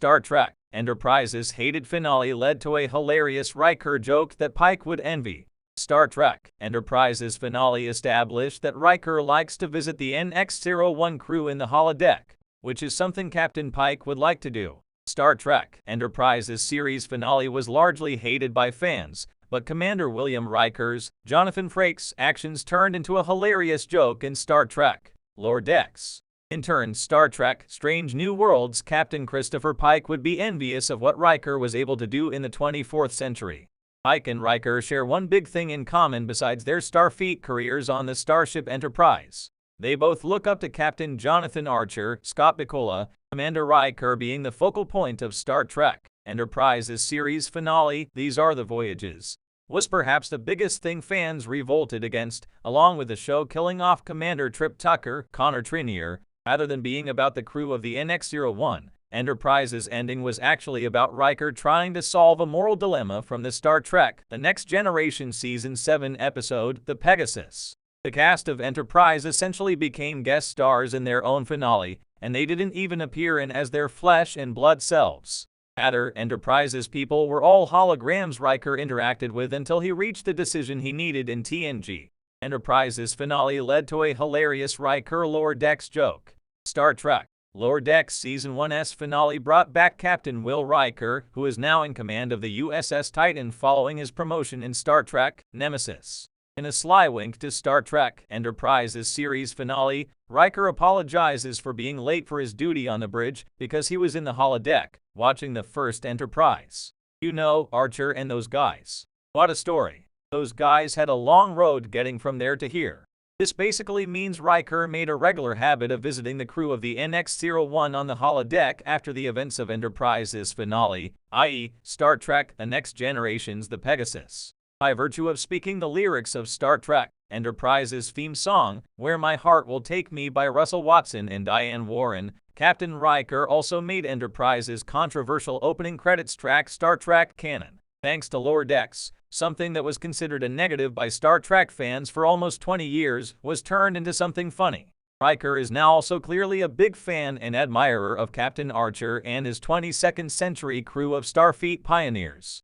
Star Trek Enterprise's hated finale led to a hilarious Riker joke that Pike would envy. Star Trek Enterprise's finale established that Riker likes to visit the NX-01 crew in the holodeck, which is something Captain Pike would like to do. Star Trek Enterprise's series finale was largely hated by fans, but Commander William Riker's, Jonathan Frakes' actions turned into a hilarious joke in Star Trek Lower Decks. In turn, Star Trek Strange New Worlds Captain Christopher Pike would be envious of what Riker was able to do in the 24th century. Pike and Riker share one big thing in common besides their Starfleet careers on the Starship Enterprise. They both look up to Captain Jonathan Archer, Scott Bakula, Commander Riker being the focal point of Star Trek Enterprise's series finale, These Are the Voyages, was perhaps the biggest thing fans revolted against, along with the show killing off Commander Trip Tucker, Connor Trinier. Rather than being about the crew of the NX-01, Enterprise's ending was actually about Riker trying to solve a moral dilemma from the Star Trek The Next Generation Season 7 episode, The Pegasus. The cast of Enterprise essentially became guest stars in their own finale, and they didn't even appear in as their flesh and blood selves. Rather, Enterprise's people were all holograms Riker interacted with until he reached the decision he needed in TNG. Enterprise's finale led to a hilarious Riker Lower Decks joke. Star Trek Lower Decks Season 1's finale brought back Captain Will Riker, who is now in command of the USS Titan following his promotion in Star Trek Nemesis. In a sly wink to Star Trek Enterprise's series finale, Riker apologizes for being late for his duty on the bridge because he was in the holodeck, watching the first Enterprise. You know, Archer and those guys. What a story. Those guys had a long road getting from there to here. This basically means Riker made a regular habit of visiting the crew of the NX-01 on the holodeck after the events of Enterprise's finale, i.e., Star Trek The Next Generation's The Pegasus. By virtue of speaking the lyrics of Star Trek Enterprise's theme song, Where My Heart Will Take Me by Russell Watson and Diane Warren, Captain Riker also made Enterprise's controversial opening credits track Star Trek canon. Thanks to Lower Decks, something that was considered a negative by Star Trek fans for almost 20 years was turned into something funny. Riker is now also clearly a big fan and admirer of Captain Archer and his 22nd century crew of Starfleet pioneers.